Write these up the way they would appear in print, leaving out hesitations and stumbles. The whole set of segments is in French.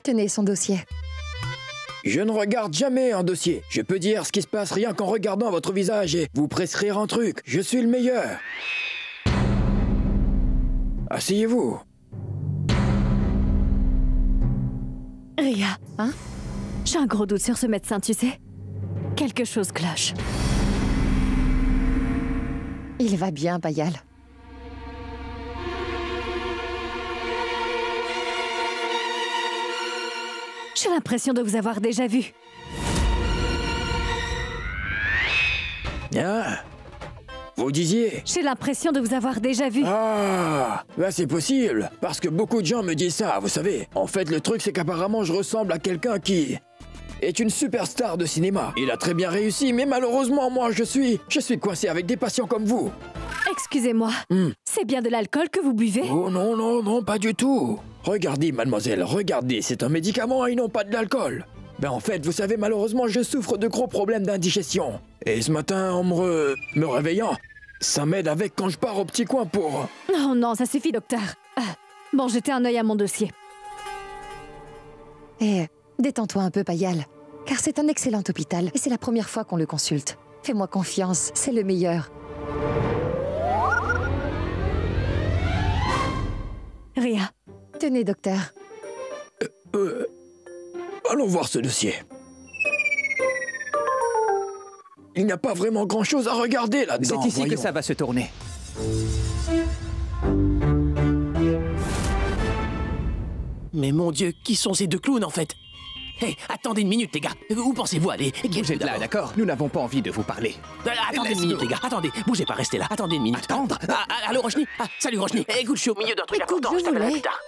Tenez son dossier. Je ne regarde jamais un dossier. Je peux dire ce qui se passe rien qu'en regardant votre visage et vous prescrire un truc. Je suis le meilleur. Asseyez-vous. Ria, hein? J'ai un gros doute sur ce médecin, tu sais. Quelque chose cloche. Il va bien, Payal. J'ai l'impression de vous avoir déjà vu. Ah, vous disiez? J'ai l'impression de vous avoir déjà vu. Ah, bah c'est possible. Parce que beaucoup de gens me disent ça, vous savez. En fait, le truc, c'est qu'apparemment, je ressemble à quelqu'un qui est une superstar de cinéma. Il a très bien réussi, mais malheureusement, moi, je suis coincé avec des patients comme vous. Excusez-moi, c'est bien de l'alcool que vous buvez? Oh non, non, non, pas du tout. Regardez, mademoiselle, regardez, c'est un médicament et non pas de l'alcool. Ben en fait, vous savez, malheureusement, je souffre de gros problèmes d'indigestion. Et ce matin, en me réveillant, ça m'aide avec quand je pars au petit coin pour... Oh non, ça suffit, docteur. Bon, jetez un œil à mon dossier. Et détends-toi un peu, Payal. Car c'est un excellent hôpital et c'est la première fois qu'on le consulte. Fais-moi confiance, c'est le meilleur. Ria. Tenez, docteur. Allons voir ce dossier. Il n'y a pas vraiment grand-chose à regarder là-dedans. C'est ici voyons. que ça va se tourner. Mais mon Dieu, qui sont ces deux clowns en fait? Hé, attendez une minute les gars. Où pensez-vous aller? Bougez de là, d'accord? Nous n'avons pas envie de vous parler. Attendez une minute les gars, attendez. Bougez pas, restez là. Attendez une minute. Attendre? Allô Rochny? Salut Rochny. Écoute, je suis au milieu d'un truc important, je t'appellerai plus tard.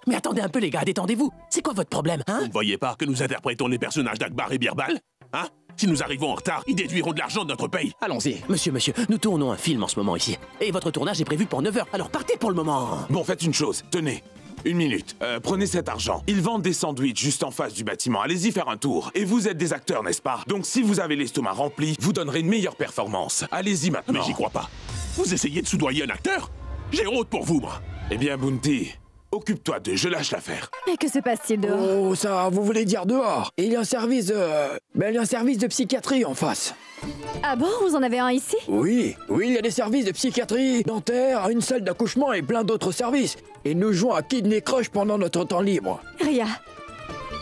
Mais attendez un peu les gars, détendez-vous. C'est quoi votre problème, hein? Vous ne voyez pas que nous interprétons les personnages d'Akbar et Birbal? Hein? Si nous arrivons en retard, ils déduiront de l'argent de notre paye. Allons-y. Monsieur, nous tournons un film en ce moment ici. Et votre tournage est prévu pour 9h, alors partez pour le moment. Bon, faites une chose, tenez. Une minute. Prenez cet argent. Ils vendent des sandwichs juste en face du bâtiment. Allez-y faire un tour. Et vous êtes des acteurs, n'est-ce pas? Donc si vous avez l'estomac rempli, vous donnerez une meilleure performance. Allez-y maintenant. Mais j'y crois pas. Vous essayez de soudoyer un acteur? J'ai honte pour vous, moi. Eh bien, Bounty, occupe-toi d'eux, je lâche l'affaire. Mais que se passe-t-il dehors? Oh, ça, vous voulez dire dehors? Il y a un service de... il y a un service de psychiatrie en face. Ah bon, vous en avez un ici? Oui, il y a des services de psychiatrie, dentaire, une salle d'accouchement et plein d'autres services. Et nous jouons à Kidney Crush pendant notre temps libre. Ria,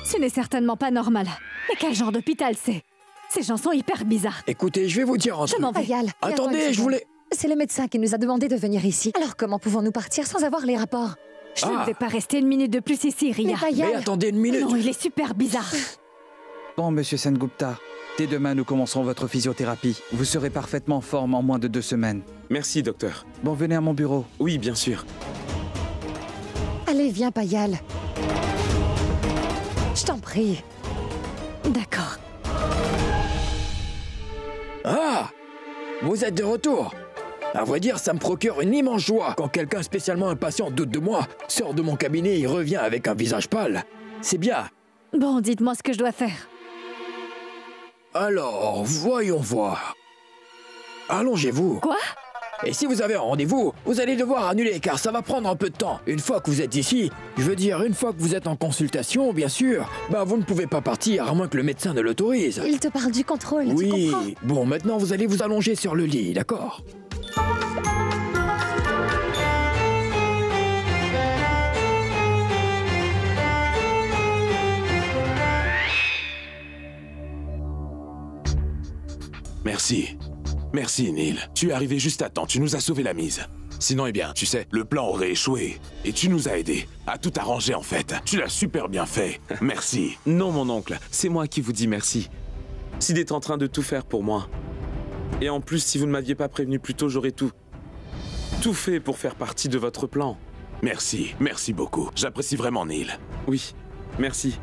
ce n'est certainement pas normal. Mais quel genre d'hôpital c'est? Ces gens sont hyper bizarres. Écoutez, je vais vous dire un truc. Je m'en vais. Payal, Attendez, je voulais... C'est le médecin qui nous a demandé de venir ici. Alors comment pouvons-nous partir sans avoir les rapports? Je ne vais pas rester une minute de plus ici, Ria. Mais attendez une minute. Non, il est super bizarre. Bon, monsieur Sengupta, dès demain, nous commencerons votre physiothérapie. Vous serez parfaitement en forme en moins de 2 semaines. Merci, docteur. Bon, venez à mon bureau. Oui, bien sûr. Allez, viens, Payal. Je t'en prie. D'accord. Ah! Vous êtes de retour. À vrai dire, ça me procure une immense joie quand quelqu'un spécialement impatient doute de moi, sort de mon cabinet et revient avec un visage pâle. C'est bien. Bon, dites-moi ce que je dois faire. Alors, voyons voir. Allongez-vous. Quoi? Et si vous avez un rendez-vous, vous allez devoir annuler car ça va prendre un peu de temps. Une fois que vous êtes ici, je veux dire une fois que vous êtes en consultation, bien sûr, vous ne pouvez pas partir à moins que le médecin ne l'autorise. Il te parle du contrôle, tu Oui, comprends? bon, maintenant vous allez vous allonger sur le lit, d'accord? Merci. Merci, Neil. Tu es arrivé juste à temps, tu nous as sauvé la mise. Sinon, eh bien, tu sais, le plan aurait échoué. Et tu nous as aidés. À tout arranger, en fait. Tu l'as super bien fait. Merci. Non, mon oncle, c'est moi qui vous dis merci. Sid est en train de tout faire pour moi. Et en plus, si vous ne m'aviez pas prévenu plus tôt, j'aurais tout fait pour faire partie de votre plan. Merci, merci beaucoup. J'apprécie vraiment, Neil. Oui, merci.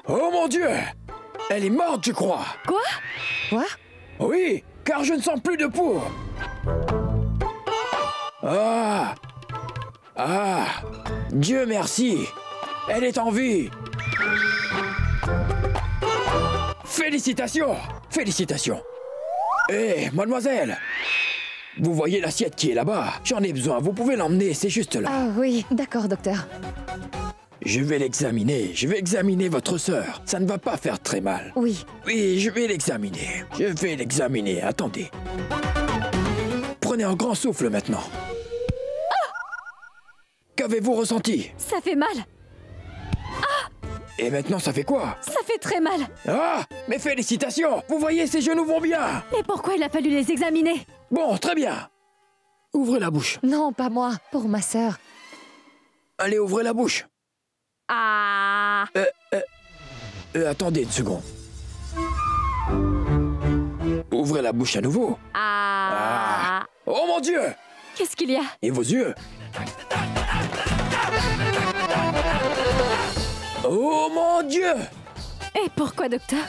Oh mon Dieu! Elle est morte, je crois. Quoi? Quoi? Oui, car je ne sens plus de peau. Ah! Dieu merci! Elle est en vie! Félicitations! Félicitations! Hé, mademoiselle! Vous voyez l'assiette qui est là-bas? J'en ai besoin, vous pouvez l'emmener, c'est juste là. Ah oui, d'accord, docteur. Je vais examiner votre sœur. Ça ne va pas faire très mal. Oui. Oui, je vais l'examiner, attendez. Prenez un grand souffle maintenant. Qu'avez-vous ressenti? Ça fait mal. Et maintenant, ça fait quoi? Ça fait très mal. Ah! Mais félicitations! Vous voyez, ses genoux vont bien! Mais pourquoi il a fallu les examiner? Bon, très bien. Ouvrez la bouche. Non, pas moi. Pour ma sœur. Allez, ouvrez la bouche. Ah! Attendez une seconde. Ouvrez la bouche à nouveau. Ah! Oh mon Dieu! Qu'est-ce qu'il y a? Et vos yeux? Oh mon Dieu! Et pourquoi, docteur?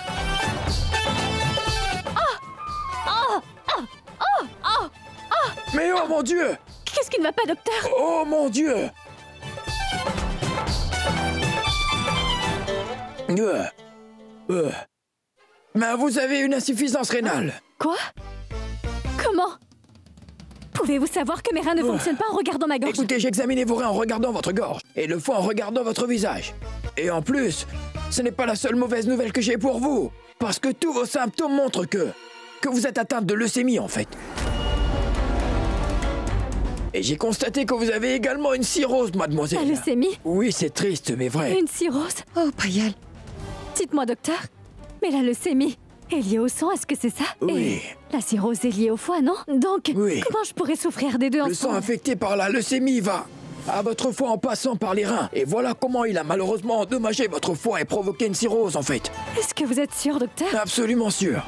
Mais oh mon Dieu! Qu'est-ce qui ne va pas, docteur? Oh mon Dieu! Mais vous avez une insuffisance rénale. Quoi? Comment? Pouvez-vous savoir que mes reins ne fonctionnent pas en regardant ma gorge? Écoutez, j'ai examiné vos reins en regardant votre gorge, et le foie en regardant votre visage. Et en plus, ce n'est pas la seule mauvaise nouvelle que j'ai pour vous, parce que tous vos symptômes montrent que vous êtes atteinte de leucémie en fait. Et j'ai constaté que vous avez également une cirrhose, mademoiselle. La leucémie? Oui, c'est triste, mais vrai. Une cirrhose? Oh, Payal. Dites-moi, docteur, mais la leucémie est liée au sang, est-ce que c'est ça? Oui. Et la cirrhose est liée au foie, non? Donc, Oui. comment je pourrais souffrir des deux Le sang ensemble? infecté par la leucémie va à votre foie en passant par les reins. Et voilà comment il a malheureusement endommagé votre foie et provoqué une cirrhose, en fait. Est-ce que vous êtes sûr, docteur? Absolument sûr.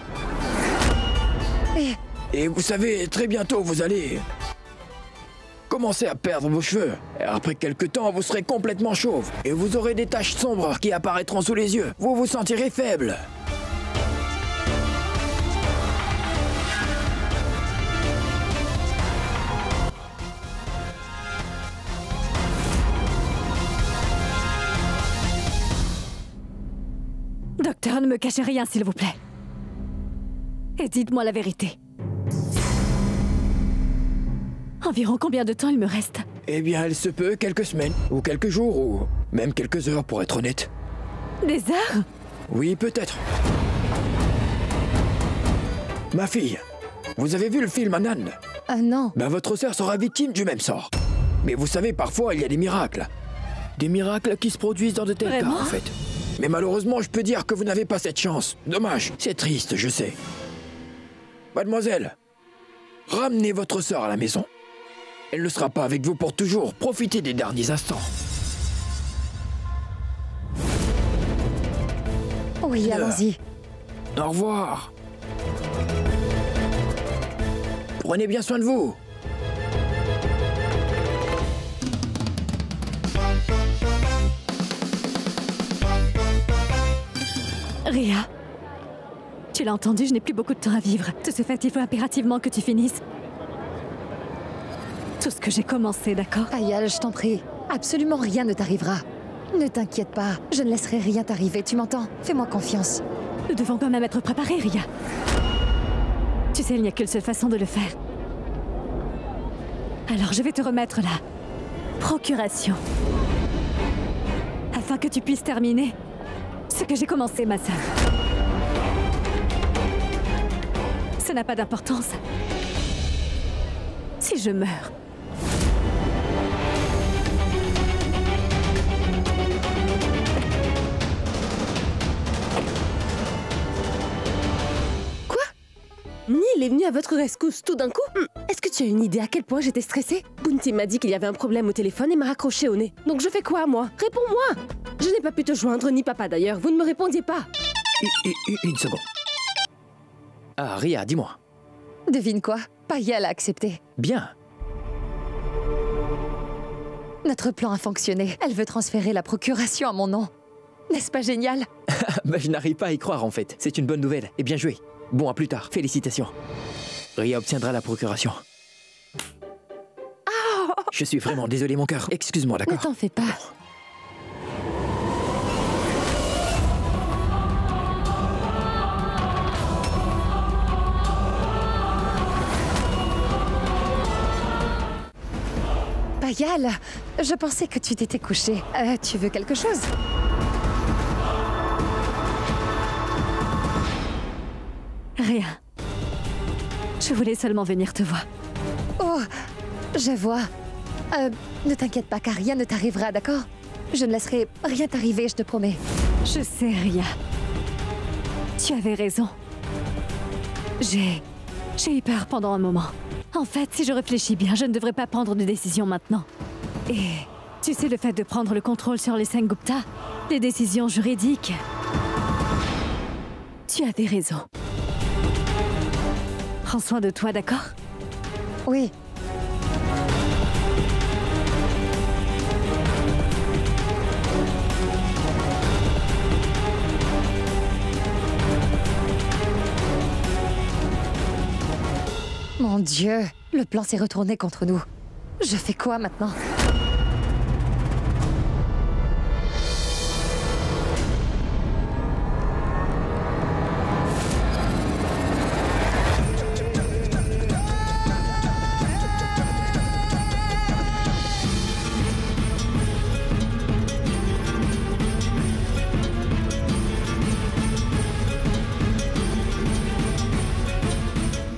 Et vous savez, très bientôt, vous allez commencer à perdre vos cheveux. Et après quelques temps, vous serez complètement chauve. Et vous aurez des taches sombres qui apparaîtront sous les yeux. Vous vous sentirez faible. Docteur, ne me cachez rien, s'il vous plaît. Et dites-moi la vérité. Environ combien de temps il me reste? Eh bien, il se peut quelques semaines, ou quelques jours, ou même quelques heures, pour être honnête. Des heures? Oui, peut-être. Ma fille, vous avez vu le film Anan? Non. Ben, votre sœur sera victime du même sort. Mais vous savez, parfois, il y a des miracles. Des miracles qui se produisent dans de tels cas, Vraiment? en fait. Mais malheureusement, je peux dire que vous n'avez pas cette chance. Dommage, c'est triste, je sais. Mademoiselle, ramenez votre sœur à la maison. Elle ne sera pas avec vous pour toujours. Profitez des derniers instants. Oui, allons-y. Au revoir. Prenez bien soin de vous. Ria, tu l'as entendu, je n'ai plus beaucoup de temps à vivre. De ce fait, il faut impérativement que tu finisses tout ce que j'ai commencé, d'accord? Payal, je t'en prie. Absolument rien ne t'arrivera. Ne t'inquiète pas, je ne laisserai rien t'arriver, tu m'entends? Fais-moi confiance. Nous devons quand même être préparés, Ria. Tu sais, il n'y a qu'une seule façon de le faire. Alors, je vais te remettre la procuration. Afin que tu puisses terminer ce que j'ai commencé, ma sœur. Ça n'a pas d'importance. Si je meurs. Neil est venu à votre rescousse tout d'un coup? Est-ce que tu as une idée à quel point j'étais stressée? Bounty m'a dit qu'il y avait un problème au téléphone et m'a raccroché au nez. Donc je fais quoi, moi? Réponds-moi! Je n'ai pas pu te joindre, ni papa d'ailleurs. Vous ne me répondiez pas. Une seconde. Ah, Ria, dis-moi. Devine quoi? Payal a accepté. Bien. Notre plan a fonctionné. Elle veut transférer la procuration à mon nom. N'est-ce pas génial? Bah, je n'arrive pas à y croire, en fait. C'est une bonne nouvelle. Et bien joué. Bon, à plus tard. Félicitations. Ria obtiendra la procuration. Je suis vraiment désolé, mon cœur. Excuse-moi, Ne d'accord? t'en fais pas. Payal, je pensais que tu t'étais couché. Tu veux quelque chose? Rien. Je voulais seulement venir te voir. Oh, je vois. Ne t'inquiète pas, car rien ne t'arrivera, d'accord? Je ne laisserai rien t'arriver, je te promets. Je sais, Ria. Tu avais raison. J'ai eu peur pendant un moment. En fait, si je réfléchis bien, je ne devrais pas prendre de décision maintenant. Et tu sais, le fait de prendre le contrôle sur les Sengupta, les décisions juridiques... Tu as des raisons. Prends soin de toi, d'accord? Oui. Mon Dieu, le plan s'est retourné contre nous. Je fais quoi maintenant?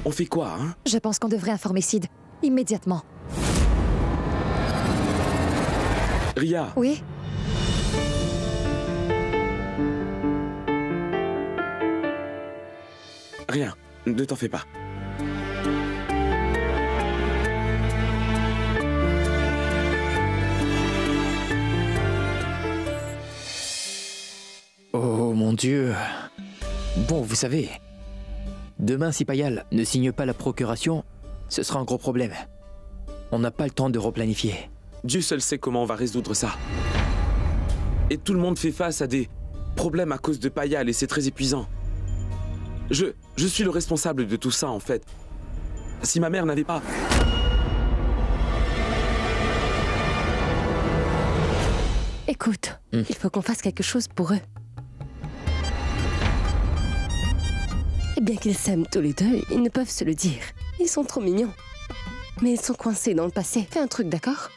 On fait quoi, hein? Je pense qu'on devrait informer Sid. Immédiatement. Ria. Oui? Rien. Ne t'en fais pas. Oh mon Dieu. Bon, vous savez, demain si Payal ne signe pas la procuration, ce sera un gros problème. On n'a pas le temps de replanifier. Dieu seul sait comment on va résoudre ça. Et tout le monde fait face à des problèmes à cause de Payal et c'est très épuisant. Je suis le responsable de tout ça en fait. Si ma mère n'avait pas... Écoute, il faut qu'on fasse quelque chose pour eux. Et bien qu'ils s'aiment tous les deux, ils ne peuvent se le dire. Ils sont trop mignons. Mais ils sont coincés dans le passé. Fais un truc, d'accord?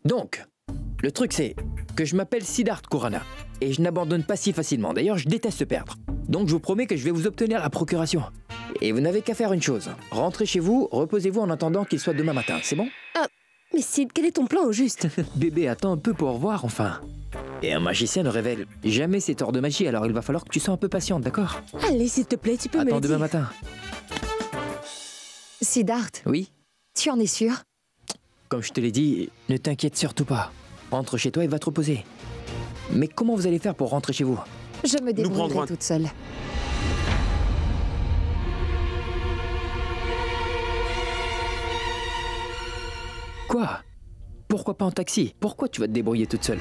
Donc, le truc c'est que je m'appelle Siddharth Khurana et je n'abandonne pas si facilement. D'ailleurs, je déteste perdre. Donc je vous promets que je vais vous obtenir la procuration. Et vous n'avez qu'à faire une chose. Rentrez chez vous, reposez-vous en attendant qu'il soit demain matin, c'est bon? Ah, mais Sid, quel est ton plan au juste? Bébé, attends un peu pour voir enfin. Et un magicien ne révèle jamais ses torts de magie, alors il va falloir que tu sois un peu patiente, d'accord? Allez, s'il te plaît, tu peux me le Attends dire. demain matin. Siddharth, Oui? tu en es sûr? Comme je te l'ai dit, ne t'inquiète surtout pas. Rentre chez toi et va te reposer. Mais comment vous allez faire pour rentrer chez vous? Je me prendrons débrouillerai un- toute seule. Quoi? Pourquoi pas en taxi? Pourquoi tu vas te débrouiller toute seule?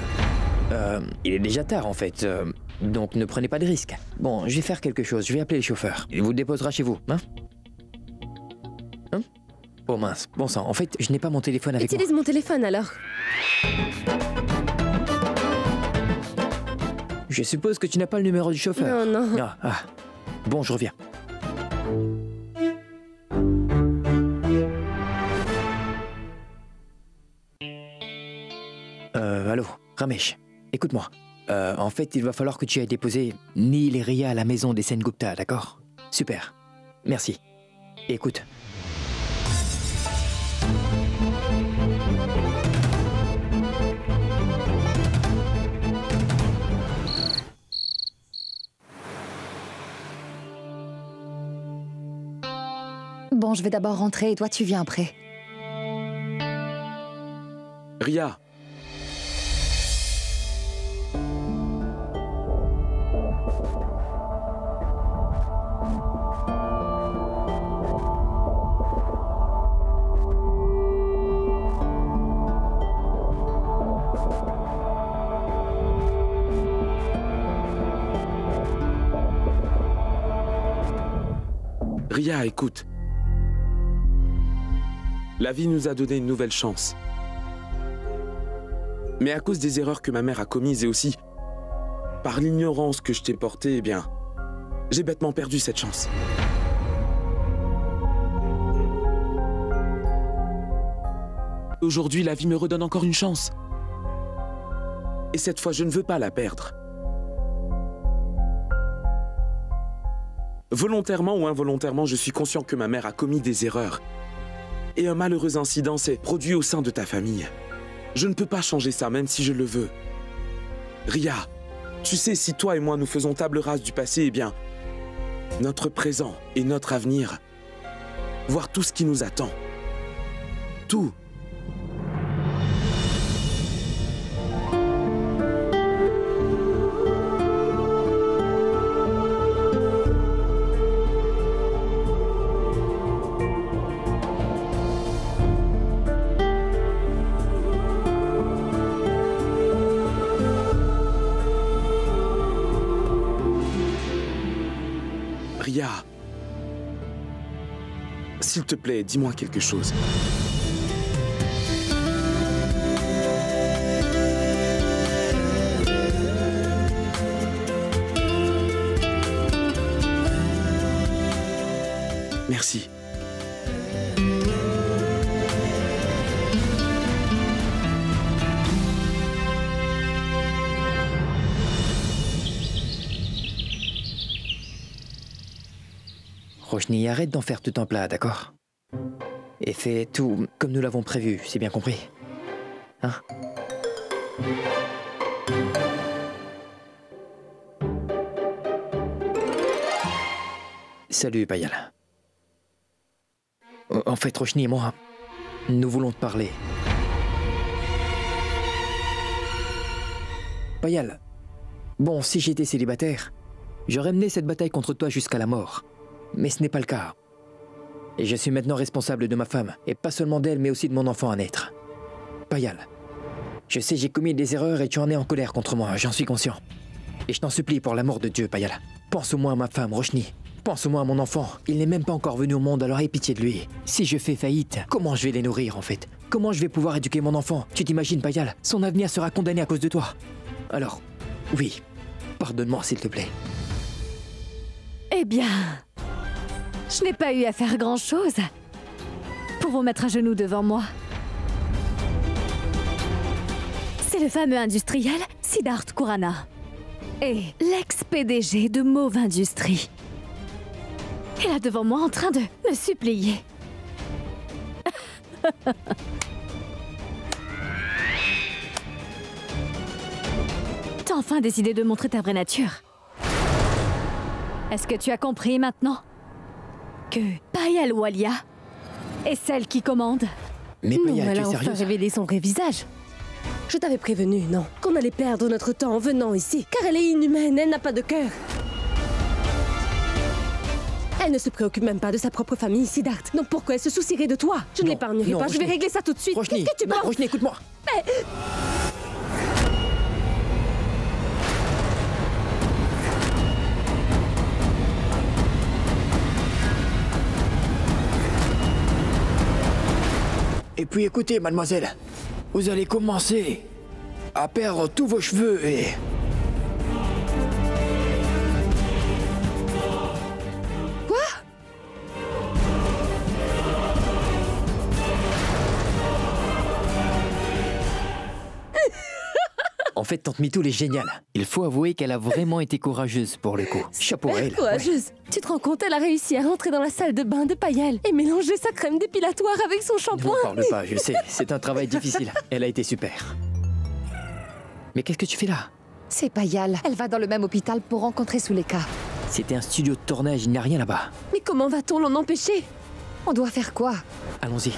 Il est déjà tard en fait, donc ne prenez pas de risques. Bon, je vais faire quelque chose, je vais appeler le chauffeur. Il vous déposera chez vous, hein? Hein? Oh mince, bon sang, en fait, je n'ai pas mon téléphone avec moi. Utilise mon téléphone alors. Je suppose que tu n'as pas le numéro du chauffeur. Non, non. Ah. Bon, je reviens. Allô, Ramesh, écoute-moi. En fait, il va falloir que tu ailles déposer Neil et Ria à la maison des Sengupta, d'accord? Super. Merci. Écoute. Bon, je vais d'abord rentrer et toi tu viens après. Ria. Ria, écoute. La vie nous a donné une nouvelle chance. Mais à cause des erreurs que ma mère a commises et aussi par l'ignorance que je t'ai portée, eh bien, j'ai bêtement perdu cette chance. Aujourd'hui, la vie me redonne encore une chance. Et cette fois, je ne veux pas la perdre. Volontairement ou involontairement, je suis conscient que ma mère a commis des erreurs. Et un malheureux incident s'est produit au sein de ta famille. Je ne peux pas changer ça, même si je le veux. Ria, tu sais, si toi et moi nous faisons table rase du passé, eh bien, notre présent et notre avenir, voir tout ce qui nous attend. Tout. Ria, s'il te plaît, dis-moi quelque chose. Merci. Roshni, arrête d'en faire tout un plat, d'accord? Et fais tout comme nous l'avons prévu, c'est bien compris? Hein? Salut, Payal. En fait, Roshni et moi, nous voulons te parler. Payal, bon, si j'étais célibataire, j'aurais mené cette bataille contre toi jusqu'à la mort. Mais ce n'est pas le cas. Et je suis maintenant responsable de ma femme, et pas seulement d'elle, mais aussi de mon enfant à naître. Payal, je sais j'ai commis des erreurs et tu en es en colère contre moi, j'en suis conscient. Et je t'en supplie pour l'amour de Dieu, Payal. Pense au moins à ma femme, Roshni. Pense au moins à mon enfant. Il n'est même pas encore venu au monde, alors aie pitié de lui. Si je fais faillite, comment je vais les nourrir en fait? Comment je vais pouvoir éduquer mon enfant? Tu t'imagines, Payal? Son avenir sera condamné à cause de toi. Alors, oui, pardonne-moi s'il te plaît. Eh bien, je n'ai pas eu à faire grand-chose pour vous mettre à genoux devant moi. C'est le fameux industriel Siddharth Khurana et l'ex-PDG de Mauve Industries. Et là devant moi en train de me supplier. T'as enfin décidé de montrer ta vraie nature. Est-ce que tu as compris maintenant que Payal Walia est celle qui commande? Mais Payal, elle tu a es enfin sérieuse? révélé son vrai visage. Je t'avais prévenu, non, qu'on allait perdre notre temps en venant ici, car elle est inhumaine, elle n'a pas de cœur. Elle ne se préoccupe même pas de sa propre famille, Siddharth. Donc pourquoi elle se soucierait de toi? Je ne Non, l'épargnerai non, pas, je vais Roshni. régler ça tout de suite. Roshni, Qu'est-ce que tu non, penses? Roshni, écoute-moi. Et puis écoutez, mademoiselle, vous allez commencer à perdre tous vos cheveux et... En fait, Tante Mitou est géniale. Il faut avouer qu'elle a vraiment été courageuse pour le coup. Chapeau à elle. Courageuse. Tu te rends compte, elle a réussi à rentrer dans la salle de bain de Payal et mélanger sa crème dépilatoire avec son Ne shampoing. m'en parle pas, je sais. C'est un travail difficile. Elle a été super. Mais qu'est-ce que tu fais là? C'est Payal. Elle va dans le même hôpital pour rencontrer Suleka. C'était un studio de tournage, il n'y a rien là-bas. Mais comment va-t-on l'en empêcher? On doit faire quoi? Allons-y.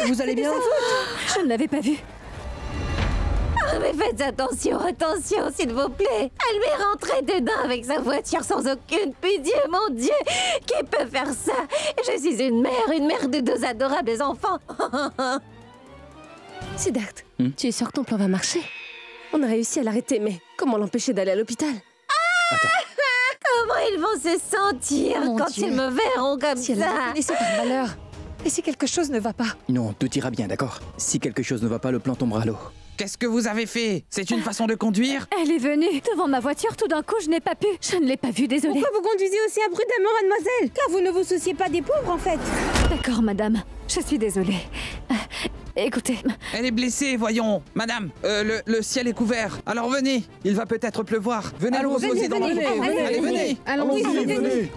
Vous allez bien? Je ne l'avais pas vu. Mais faites attention, attention, s'il vous plaît. Elle m'est rentrée dedans avec sa voiture sans aucune pitié, mon Dieu. Qui peut faire ça? Je suis une mère de 2 adorables enfants. Siddharth, tu es sûr que ton plan va marcher? On a réussi à l'arrêter, mais comment l'empêcher d'aller à l'hôpital? Comment ils vont se sentir Mon quand Dieu. ils me verront comme Si elle ça? a reconnaissé par malheur. Et si quelque chose ne va pas? Non, tout ira bien, d'accord? Si quelque chose ne va pas, le plan tombera à l'eau. Qu'est-ce que vous avez fait? C'est une façon de conduire? Elle est venue devant ma voiture, tout d'un coup, je n'ai pas pu. Je ne l'ai pas vue, désolée. Pourquoi vous conduisez aussi imprudemment, mademoiselle? Car vous ne vous souciez pas des pauvres, en fait. D'accord, madame. Je suis désolée. Écoutez, Elle est blessée, voyons. Madame, le ciel est couvert. Alors venez, il va peut-être pleuvoir. Venez vous reposer dans venez, l'auto. venez, Allez, venez. Allons-y, venez.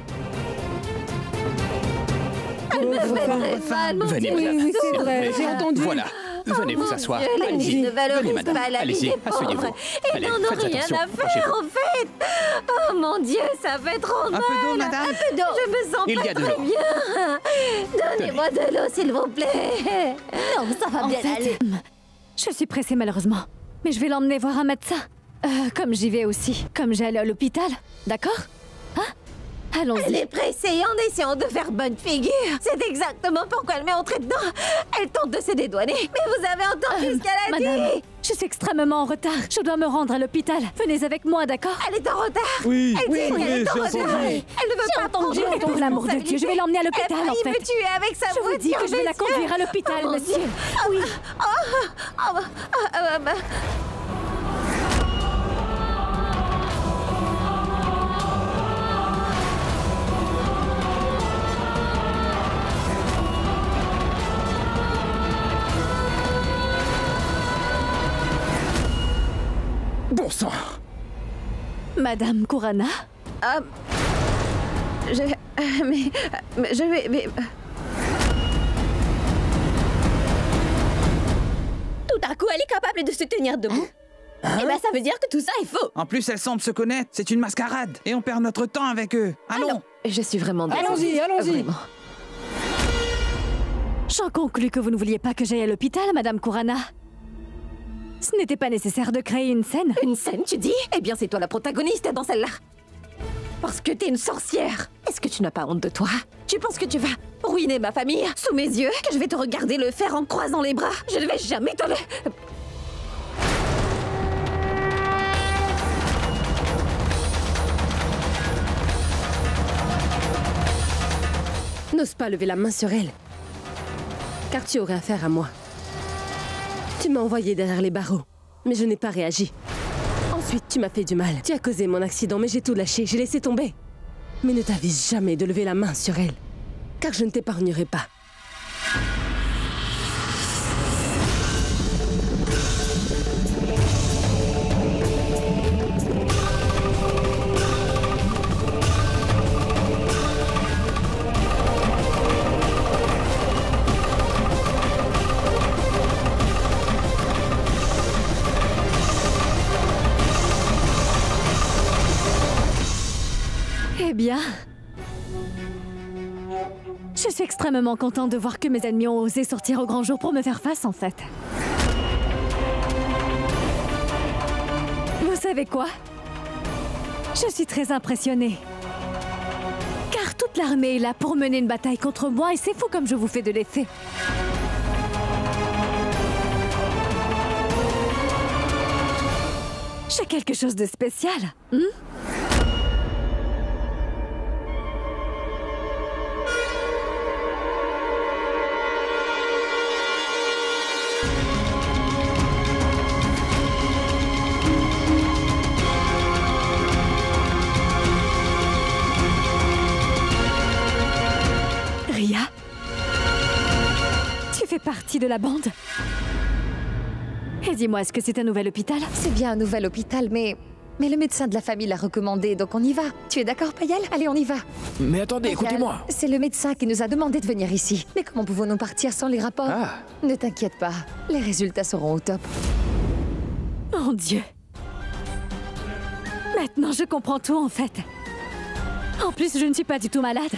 Elle me fait très mal, mon Venez, Dieu. madame. Oui, c'est vrai, j'ai entendu. Voilà. Venez vous asseoir. Dieu, les Allez-y. filles ne Venez, valorisent madame. pas la vie Allez-y, des asseyez-vous. pauvres. Ils Allez, n'en ont faites rien attention. à faire, en fait. Oh mon Dieu, ça fait trop mal. Un peu d'eau, madame. Un peu d'eau. Je me sens Il y pas a de très l'eau. bien. Donnez-moi de l'eau, s'il vous plaît. Non, ça va en bien fait, aller. je suis pressée malheureusement. Mais je vais l'emmener voir un médecin. Comme j'y vais aussi. Comme j'allais à l'hôpital. D'accord? Hein? Elle Allons-y. est pressée en essayant de faire bonne figure. C'est exactement pourquoi elle m'est entrée dedans. Elle tente de se dédouaner. Mais vous avez entendu ce qu'elle a Madame, dit? je suis extrêmement en retard. Je dois me rendre à l'hôpital. Venez avec moi, d'accord? Elle est en retard. Oui, Elle dit qu'elle est en retard. Elle ne veut pas prendre Pour l'amour de Dieu, je vais l'emmener à l'hôpital, Elle a en failli fait. me tuer avec sa Je vous dis voiture, que je vais la monsieur. conduire à l'hôpital, Oh, mon monsieur. Dieu. Oui. Bon sang! Madame Kurana? Je vais... Tout à coup, elle est capable de se tenir debout. Eh ben, ça veut dire que tout ça est faux. En plus, elles semblent se connaître. C'est une mascarade. Et on perd notre temps avec eux. Allons. Je suis vraiment désolée. Allons-y, allons-y. Vraiment. J'en conclus que vous ne vouliez pas que j'aille à l'hôpital, Madame Kurana. Ce n'était pas nécessaire de créer une scène. Une scène, tu dis? Eh bien, c'est toi la protagoniste dans celle-là. Parce que t'es une sorcière. Est-ce que tu n'as pas honte de toi? Tu penses que tu vas ruiner ma famille sous mes yeux? Que je vais te regarder le faire en croisant les bras? Je ne vais jamais te le... N'ose pas lever la main sur elle. Car tu aurais affaire à moi. Tu m'as envoyé derrière les barreaux, mais je n'ai pas réagi. Ensuite, tu m'as fait du mal. Tu as causé mon accident, mais j'ai tout lâché, j'ai laissé tomber. Mais ne t'avise jamais de lever la main sur elle, car je ne t'épargnerai pas. Eh bien... Je suis extrêmement contente de voir que mes ennemis ont osé sortir au grand jour pour me faire face, en fait. Vous savez quoi? Je suis très impressionnée. Car toute l'armée est là pour mener une bataille contre moi et c'est fou comme je vous fais de l'effet. J'ai quelque chose de spécial, hein? Ria? Tu fais partie de la bande? Et dis-moi, est-ce que c'est un nouvel hôpital? C'est bien un nouvel hôpital, mais le médecin de la famille l'a recommandé, donc on y va. Tu es d'accord, Payal? Allez, on y va. Mais attendez, Payal, écoutez-moi. C'est le médecin qui nous a demandé de venir ici. Mais comment pouvons-nous partir sans les rapports? Ah. Ne t'inquiète pas, les résultats seront au top. Mon Dieu! Maintenant, je comprends tout, en fait. En plus, je ne suis pas du tout malade.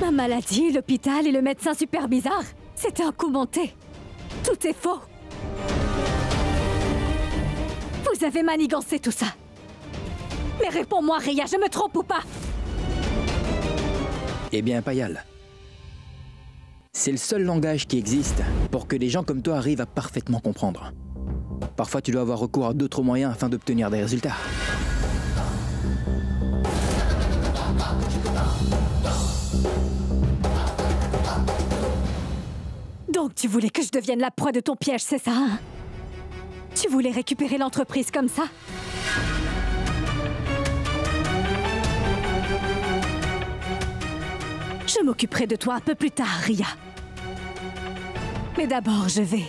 Ma maladie, l'hôpital et le médecin super bizarre, c'était un coup monté. Tout est faux. Vous avez manigancé tout ça. Mais réponds-moi, Ria, je me trompe ou pas? Eh bien, Payal, c'est le seul langage qui existe pour que les gens comme toi arrivent à parfaitement comprendre. Parfois, tu dois avoir recours à d'autres moyens afin d'obtenir des résultats. Donc tu voulais que je devienne la proie de ton piège, c'est ça, hein? Tu voulais récupérer l'entreprise comme ça? Je m'occuperai de toi un peu plus tard, Ria. Mais d'abord, je vais...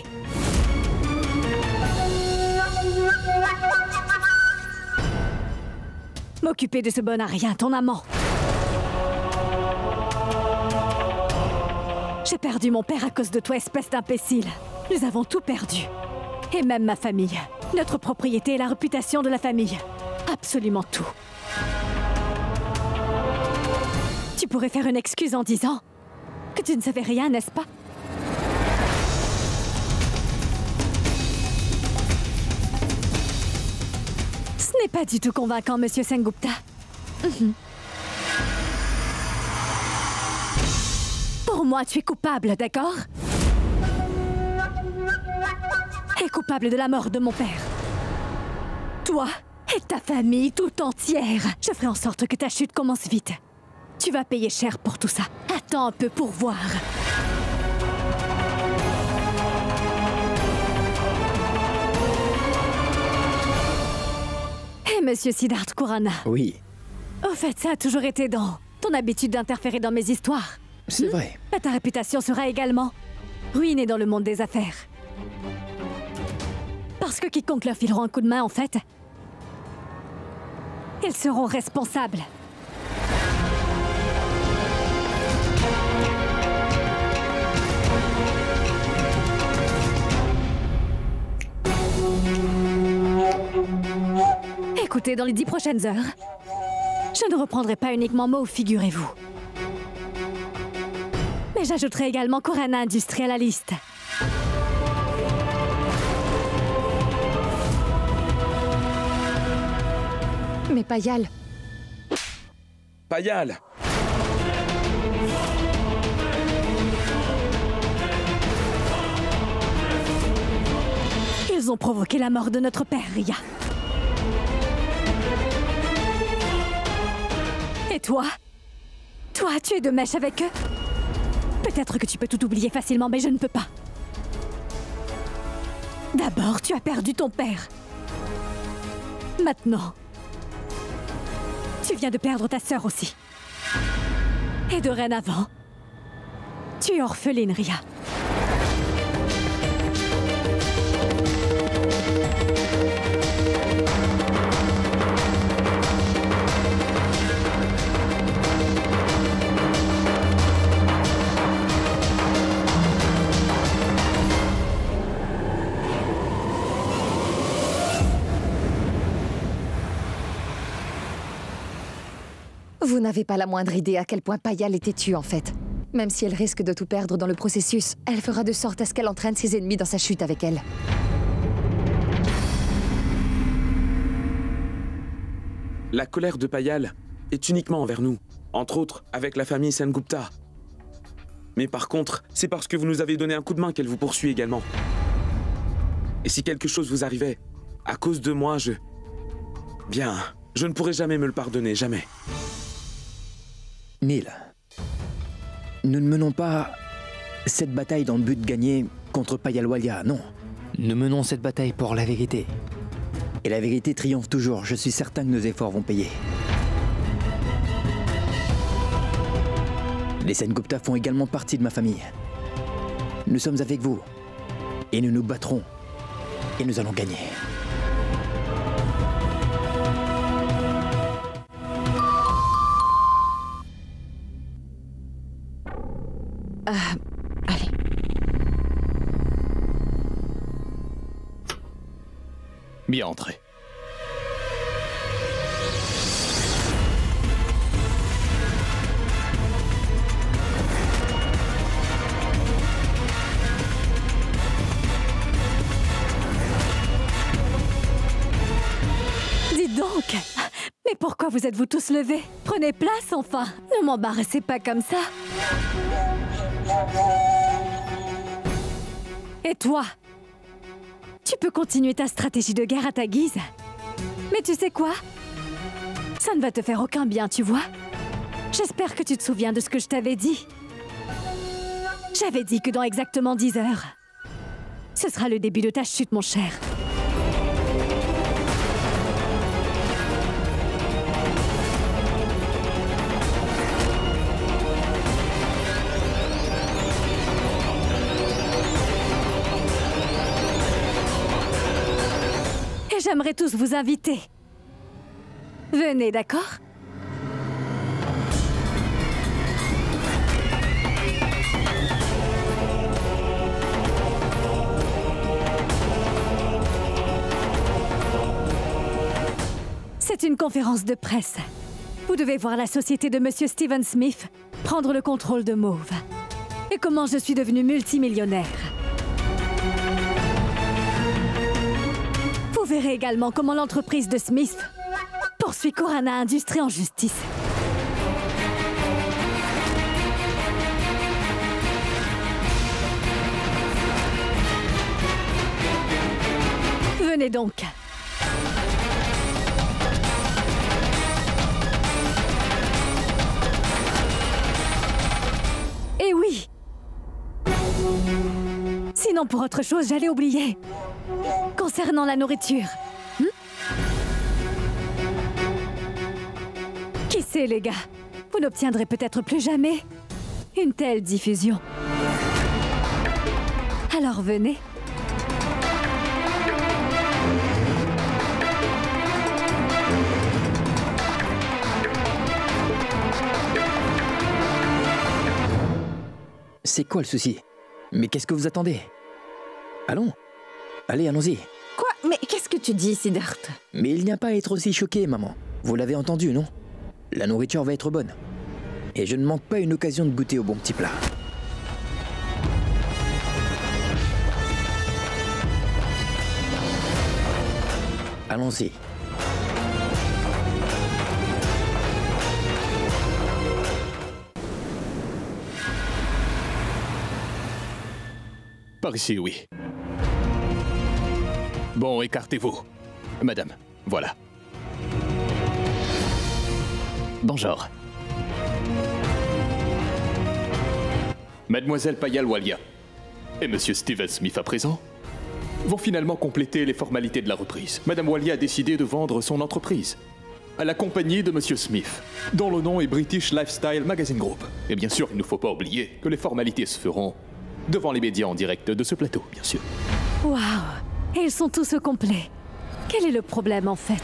m'occuper de ce bon à rien, ton amant. J'ai perdu mon père à cause de toi, espèce d'imbécile. Nous avons tout perdu. Et même ma famille. Notre propriété et la réputation de la famille. Absolument tout. Tu pourrais faire une excuse en disant que tu ne savais rien, n'est-ce pas? Ce n'est pas du tout convaincant, Monsieur Sengupta. Pour moi, tu es coupable, d'accord? Et coupable de la mort de mon père. Toi et ta famille tout entière. Je ferai en sorte que ta chute commence vite. Tu vas payer cher pour tout ça. Attends un peu pour voir. Et Monsieur Siddharth Khurana. Oui. Au fait, ça a toujours été dans ton habitude d'interférer dans mes histoires. C'est vrai. Et ta réputation sera également ruinée dans le monde des affaires. Parce que quiconque leur fileront un coup de main, en fait, ils seront responsables. Écoutez, dans les 10 prochaines heures, je ne reprendrai pas uniquement Mo, figurez-vous. Mais j'ajouterai également Khurana Industries à la liste. Mais Payal... Payal! Ils ont provoqué la mort de notre père, Ria. Et toi? Toi, tu es de mèche avec eux? Peut-être que tu peux tout oublier facilement, mais je ne peux pas. D'abord, tu as perdu ton père. Maintenant, tu viens de perdre ta sœur aussi. Et dorénavant, tu es orpheline, Ria. Vous n'avez pas la moindre idée à quel point Payal est têtue, en fait. Même si elle risque de tout perdre dans le processus, elle fera de sorte à ce qu'elle entraîne ses ennemis dans sa chute avec elle. La colère de Payal est uniquement envers nous, entre autres avec la famille Sengupta. Mais par contre, c'est parce que vous nous avez donné un coup de main qu'elle vous poursuit également. Et si quelque chose vous arrivait, à cause de moi, bien, je ne pourrai jamais me le pardonner, jamais. Neil, nous ne menons pas cette bataille dans le but de gagner contre Payal Walia, non. Nous menons cette bataille pour la vérité. Et la vérité triomphe toujours, je suis certain que nos efforts vont payer. Les Sengupta font également partie de ma famille. Nous sommes avec vous. Et nous nous battrons. Et nous allons gagner. Allez. Bien entré. Mais pourquoi vous êtes-vous tous levés? Prenez place, enfin. Ne m'embarrassez pas comme ça. Et toi? Tu peux continuer ta stratégie de guerre à ta guise. Mais tu sais quoi? Ça ne va te faire aucun bien, tu vois? J'espère que tu te souviens de ce que je t'avais dit. J'avais dit que dans exactement 10 heures, ce sera le début de ta chute, mon cher. Et j'aimerais tous vous inviter. Venez, d'accord? C'est une conférence de presse. Vous devez voir la société de Monsieur Steven Smith prendre le contrôle de Mauve. Et comment je suis devenue multimillionnaire. Vous verrez également comment l'entreprise de Smith poursuit Corana Industries en justice. Venez donc. Eh oui. Sinon, pour autre chose, j'allais oublier. Concernant la nourriture. Qui sait, les gars? Vous n'obtiendrez peut-être plus jamais une telle diffusion. Alors venez. C'est quoi le souci? Mais qu'est-ce que vous attendez? Allons. Allez, allons-y. Quoi? Mais qu'est-ce que tu dis, Siddharth? Mais il n'y a pas à être aussi choqué, maman. Vous l'avez entendu, non? La nourriture va être bonne. Et je ne manque pas une occasion de goûter au bon petit plat. Allons-y. Par ici, oui. Bon, écartez-vous. Madame, voilà. Bonjour. Mademoiselle Payal Walia et Monsieur Steven Smith à présent vont finalement compléter les formalités de la reprise. Madame Walia a décidé de vendre son entreprise à la compagnie de Monsieur Smith, dont le nom est British Lifestyle Magazine Group. Et bien sûr, il ne faut pas oublier que les formalités se feront devant les médias en direct de ce plateau, bien sûr. Waouh! Et ils sont tous au complet. Quel est le problème, en fait?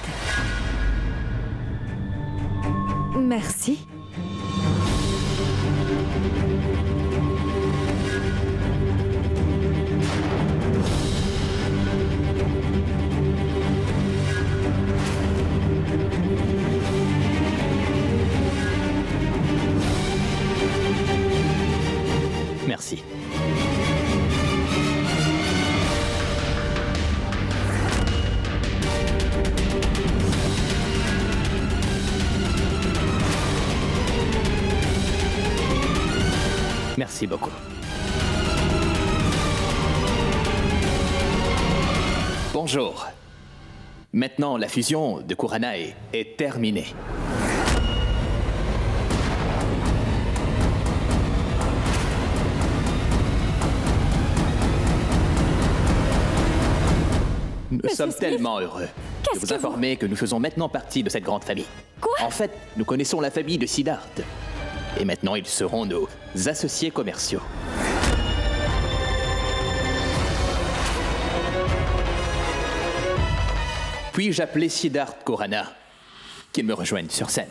Merci. Merci. Merci beaucoup. Bonjour. Maintenant, la fusion de Corana est terminée. Nous sommes tellement heureux de vous informer que nous faisons maintenant partie de cette grande famille. Quoi? En fait, nous connaissons la famille de Siddharth. Et maintenant, ils seront nos associés commerciaux. Puis-je appeler Siddharth Corana, qu'il me rejoigne sur scène?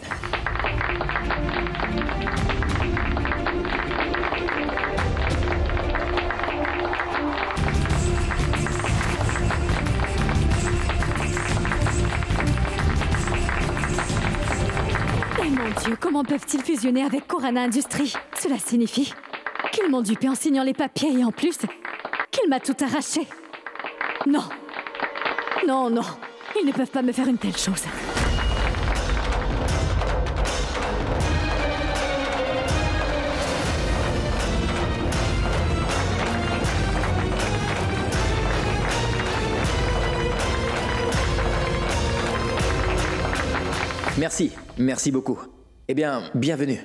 Mon Dieu, comment peuvent-ils fusionner avec Corana Industries? Cela signifie qu'ils m'ont dupé en signant les papiers et en plus, qu'il m'a tout arraché. Non. Non, non. Ils ne peuvent pas me faire une telle chose. Merci, merci beaucoup. Eh bien, bienvenue.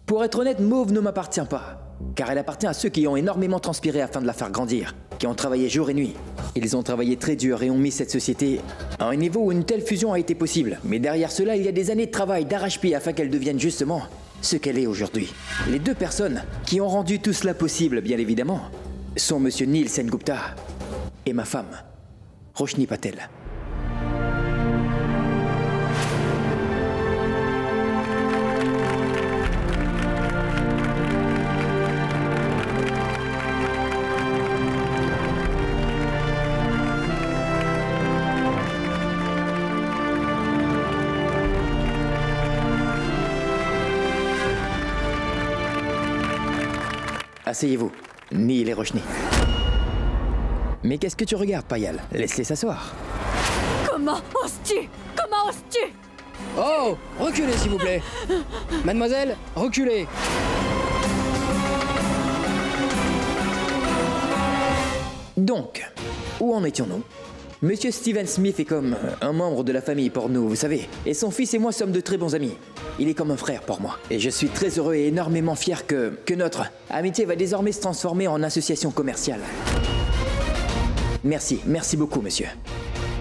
Pour être honnête, Mauve ne m'appartient pas, car elle appartient à ceux qui ont énormément transpiré afin de la faire grandir, qui ont travaillé jour et nuit. Ils ont travaillé très dur et ont mis cette société à un niveau où une telle fusion a été possible. Mais derrière cela, il y a des années de travail d'arrache-pied afin qu'elle devienne justement ce qu'elle est aujourd'hui. Les deux personnes qui ont rendu tout cela possible, bien évidemment, sont Monsieur Neil Sengupta et ma femme, Roshni Patel. Asseyez-vous, Neil et Roshni. Mais qu'est-ce que tu regardes, Payal? Laisse-les s'asseoir. Comment oses-tu? Comment oses-tu? Oh, reculez s'il vous plaît. Mademoiselle, reculez. Donc, où en étions-nous? Monsieur Steven Smith est comme un membre de la famille pour nous, vous savez. Et son fils et moi sommes de très bons amis. Il est comme un frère pour moi. Et je suis très heureux et énormément fier que notre amitié va désormais se transformer en association commerciale. Merci, merci beaucoup, monsieur.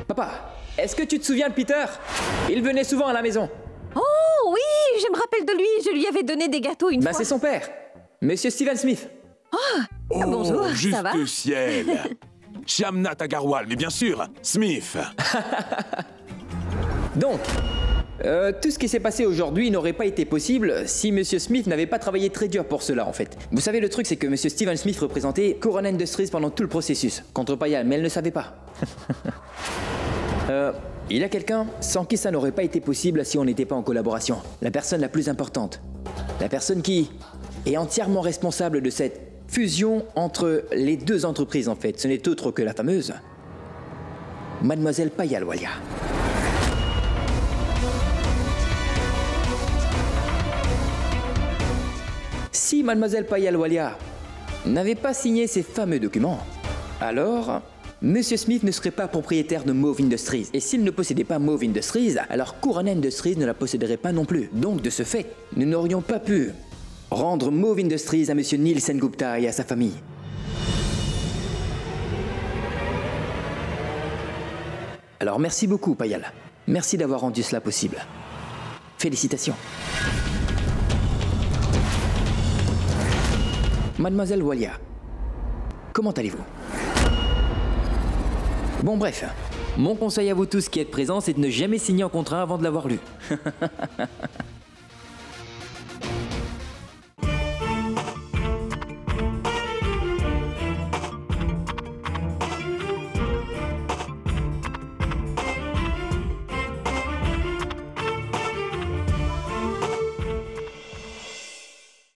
Papa, est-ce que tu te souviens de Peter? Il venait souvent à la maison. Oh oui, je me rappelle de lui. Je lui avais donné des gâteaux une fois. C'est son père, monsieur Steven Smith. Oh, bonjour, juste ça va? ciel. Shyamnath Agarwal, mais bien sûr, Smith. Donc, tout ce qui s'est passé aujourd'hui n'aurait pas été possible si Monsieur Smith n'avait pas travaillé très dur pour cela, en fait. Vous savez, le truc, c'est que Monsieur Steven Smith représentait Couronne Industries pendant tout le processus, contre Payal, mais elle ne savait pas. Il y a quelqu'un sans qui ça n'aurait pas été possible si on n'était pas en collaboration. La personne la plus importante. La personne qui est entièrement responsable de cette fusion entre les deux entreprises, en fait. Ce n'est autre que la fameuse Mademoiselle Payal Walia. Si Mademoiselle Payal Walia n'avait pas signé ces fameux documents, alors Monsieur Smith ne serait pas propriétaire de Mauve Industries. Et s'il ne possédait pas Mauve Industries, alors Couronne Industries ne la posséderait pas non plus. Donc de ce fait, nous n'aurions pas pu rendre Mauve Industries à Monsieur Neil Sengupta et à sa famille. Alors merci beaucoup, Payal. Merci d'avoir rendu cela possible. Félicitations. Mademoiselle Walia, comment allez-vous? Bon bref, mon conseil à vous tous qui êtes présents, c'est de ne jamais signer un contrat avant de l'avoir lu.